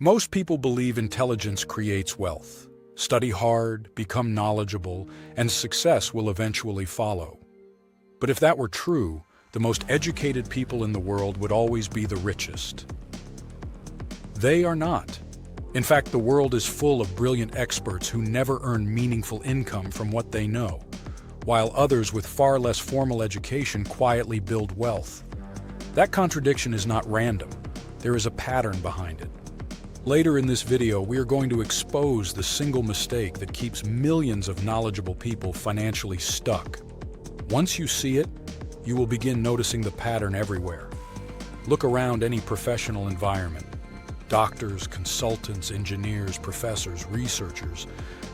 Most people believe intelligence creates wealth. Study hard, become knowledgeable, and success will eventually follow. But if that were true, the most educated people in the world would always be the richest. They are not. In fact, the world is full of brilliant experts who never earn meaningful income from what they know, while others with far less formal education quietly build wealth. That contradiction is not random. There is a pattern behind it. Later in this video, we are going to expose the single mistake that keeps millions of knowledgeable people financially stuck. Once you see it, you will begin noticing the pattern everywhere. Look around any professional environment. Doctors, consultants, engineers, professors, researchers.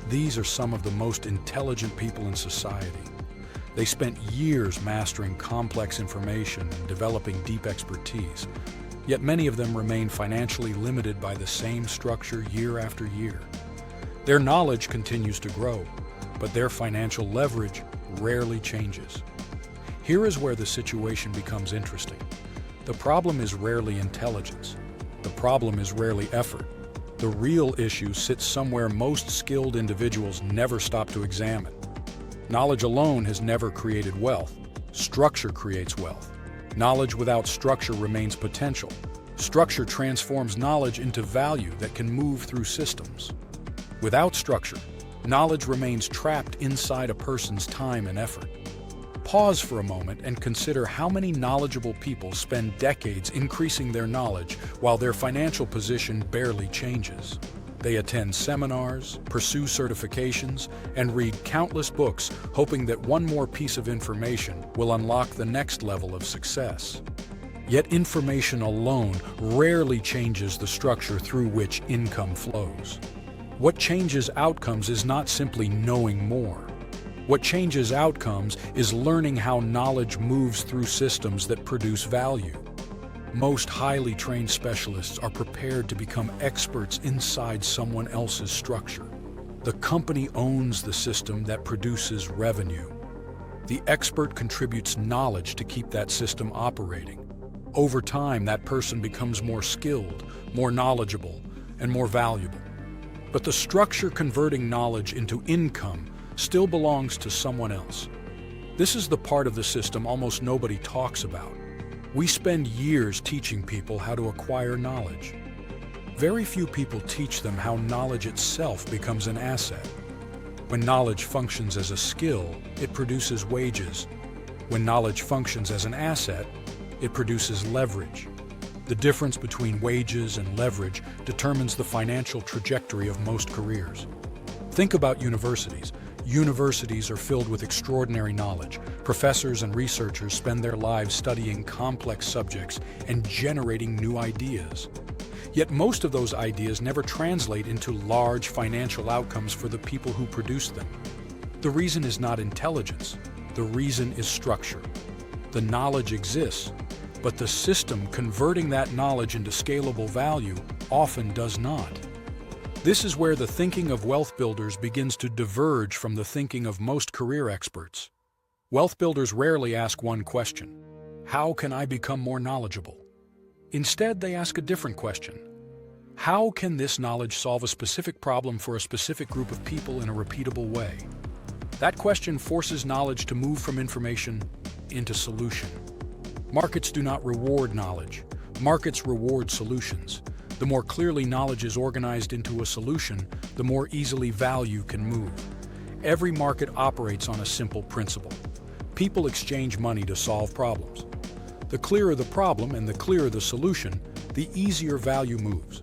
These are some of the most intelligent people in society. They spent years mastering complex information and developing deep expertise. Yet many of them remain financially limited by the same structure year after year. Their knowledge continues to grow, but their financial leverage rarely changes. Here is where the situation becomes interesting. The problem is rarely intelligence. The problem is rarely effort. The real issue sits somewhere most skilled individuals never stop to examine. Knowledge alone has never created wealth. Structure creates wealth. Knowledge without structure remains potential. Structure transforms knowledge into value that can move through systems. Without structure, knowledge remains trapped inside a person's time and effort. Pause for a moment and consider how many knowledgeable people spend decades increasing their knowledge while their financial position barely changes. They attend seminars, pursue certifications, and read countless books, hoping that one more piece of information will unlock the next level of success. Yet information alone rarely changes the structure through which income flows. What changes outcomes is not simply knowing more. What changes outcomes is learning how knowledge moves through systems that produce value. Most highly trained specialists are prepared to become experts inside someone else's structure. The company owns the system that produces revenue. The expert contributes knowledge to keep that system operating. Over time, that person becomes more skilled, more knowledgeable, and more valuable. But the structure converting knowledge into income still belongs to someone else. This is the part of the system almost nobody talks about. We spend years teaching people how to acquire knowledge. Very few people teach them how knowledge itself becomes an asset. When knowledge functions as a skill, it produces wages. When knowledge functions as an asset, it produces leverage. The difference between wages and leverage determines the financial trajectory of most careers. Think about universities. Universities are filled with extraordinary knowledge. Professors and researchers spend their lives studying complex subjects and generating new ideas. Yet most of those ideas never translate into large financial outcomes for the people who produce them. The reason is not intelligence. The reason is structure. The knowledge exists, but the system converting that knowledge into scalable value often does not. This is where the thinking of wealth builders begins to diverge from the thinking of most career experts. Wealth builders rarely ask one question: how can I become more knowledgeable? Instead, they ask a different question: how can this knowledge solve a specific problem for a specific group of people in a repeatable way? That question forces knowledge to move from information into solution. Markets do not reward knowledge. Markets reward solutions. The more clearly knowledge is organized into a solution, the more easily value can move. Every market operates on a simple principle. People exchange money to solve problems. The clearer the problem and the clearer the solution, the easier value moves.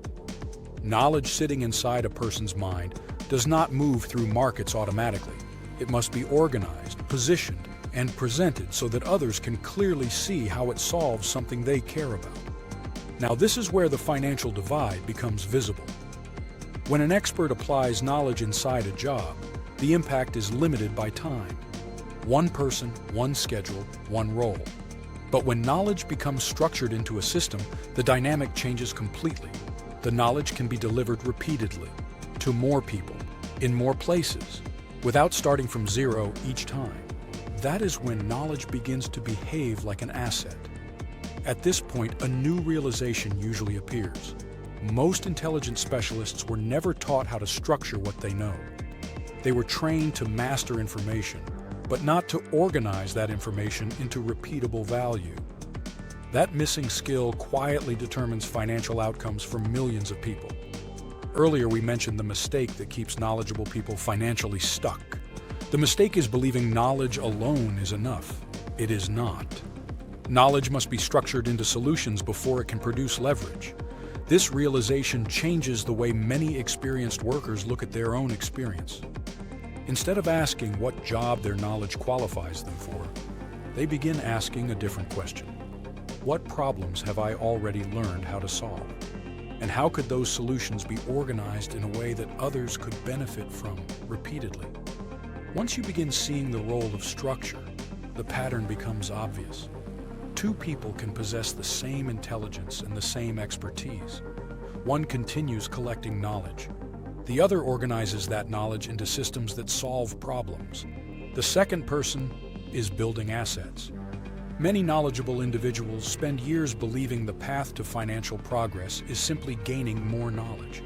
Knowledge sitting inside a person's mind does not move through markets automatically. It must be organized, positioned, and presented so that others can clearly see how it solves something they care about. Now, this is where the financial divide becomes visible. When an expert applies knowledge inside a job, the impact is limited by time. One person, one schedule, one role. But when knowledge becomes structured into a system, the dynamic changes completely. The knowledge can be delivered repeatedly, to more people, in more places, without starting from zero each time. That is when knowledge begins to behave like an asset. At this point, a new realization usually appears. Most intelligent specialists were never taught how to structure what they know. They were trained to master information, but not to organize that information into repeatable value. That missing skill quietly determines financial outcomes for millions of people. Earlier, we mentioned the mistake that keeps knowledgeable people financially stuck. The mistake is believing knowledge alone is enough. It is not. Knowledge must be structured into solutions before it can produce leverage. This realization changes the way many experienced workers look at their own experience. Instead of asking what job their knowledge qualifies them for, they begin asking a different question. What problems have I already learned how to solve? And how could those solutions be organized in a way that others could benefit from repeatedly? Once you begin seeing the role of structure, the pattern becomes obvious. Two people can possess the same intelligence and the same expertise. One continues collecting knowledge. The other organizes that knowledge into systems that solve problems. The second person is building assets. Many knowledgeable individuals spend years believing the path to financial progress is simply gaining more knowledge.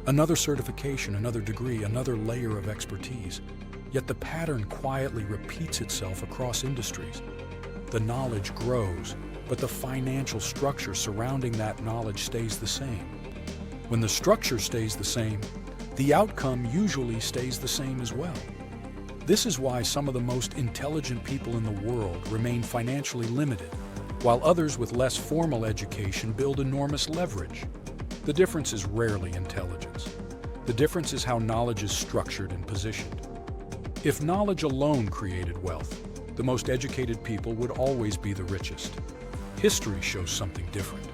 Another certification, another degree, another layer of expertise. Yet the pattern quietly repeats itself across industries. The knowledge grows, but the financial structure surrounding that knowledge stays the same. When the structure stays the same, the outcome usually stays the same as well. This is why some of the most intelligent people in the world remain financially limited, while others with less formal education build enormous leverage. The difference is rarely intelligence. The difference is how knowledge is structured and positioned. If knowledge alone created wealth, the most educated people would always be the richest. History shows something different.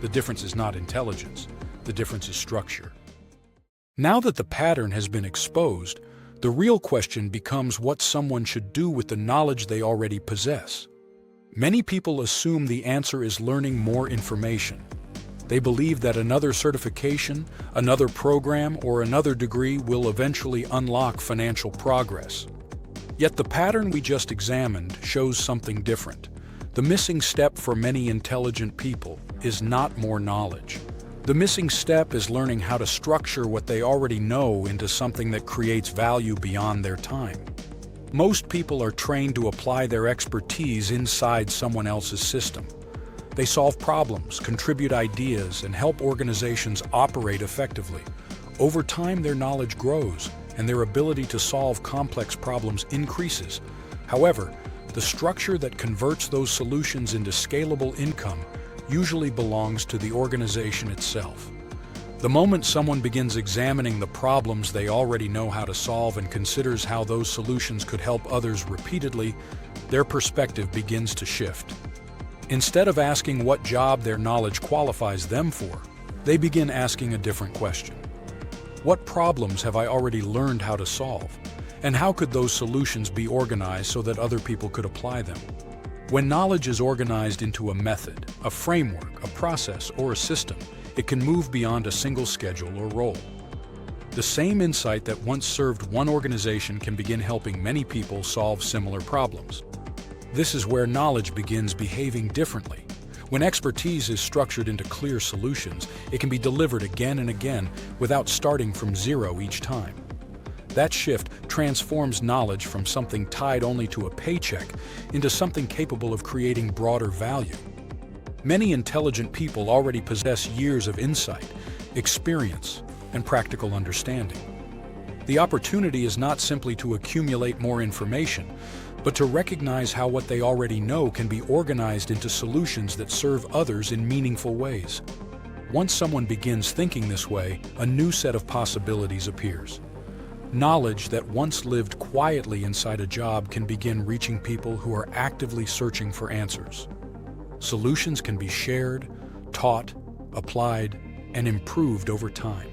The difference is not intelligence. The difference is structure. Now that the pattern has been exposed, the real question becomes what someone should do with the knowledge they already possess. Many people assume the answer is learning more information. They believe that another certification, another program, or another degree will eventually unlock financial progress. Yet the pattern we just examined shows something different. The missing step for many intelligent people is not more knowledge. The missing step is learning how to structure what they already know into something that creates value beyond their time. Most people are trained to apply their expertise inside someone else's system. They solve problems, contribute ideas, and help organizations operate effectively. Over time, their knowledge grows, and their ability to solve complex problems increases. However, the structure that converts those solutions into scalable income usually belongs to the organization itself. The moment someone begins examining the problems they already know how to solve and considers how those solutions could help others repeatedly, their perspective begins to shift. Instead of asking what job their knowledge qualifies them for, they begin asking a different question. What problems have I already learned how to solve? And how could those solutions be organized so that other people could apply them? When knowledge is organized into a method, a framework, a process, or a system, it can move beyond a single schedule or role. The same insight that once served one organization can begin helping many people solve similar problems. This is where knowledge begins behaving differently. When expertise is structured into clear solutions, it can be delivered again and again without starting from zero each time. That shift transforms knowledge from something tied only to a paycheck into something capable of creating broader value. Many intelligent people already possess years of insight, experience, and practical understanding. The opportunity is not simply to accumulate more information, but to recognize how what they already know can be organized into solutions that serve others in meaningful ways. Once someone begins thinking this way, a new set of possibilities appears. Knowledge that once lived quietly inside a job can begin reaching people who are actively searching for answers. Solutions can be shared, taught, applied, and improved over time.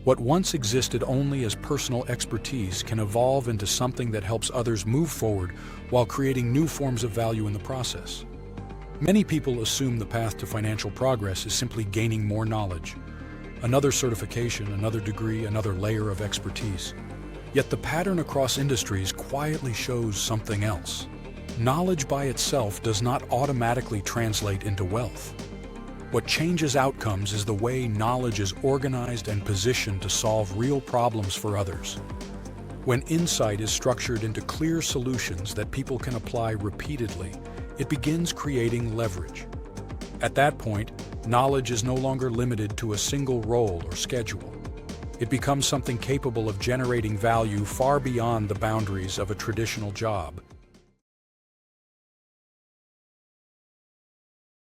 What once existed only as personal expertise can evolve into something that helps others move forward while creating new forms of value in the process. Many people assume the path to financial progress is simply gaining more knowledge. Another certification, another degree, another layer of expertise. Yet the pattern across industries quietly shows something else. Knowledge by itself does not automatically translate into wealth. What changes outcomes is the way knowledge is organized and positioned to solve real problems for others. When insight is structured into clear solutions that people can apply repeatedly, it begins creating leverage. At that point, knowledge is no longer limited to a single role or schedule. It becomes something capable of generating value far beyond the boundaries of a traditional job.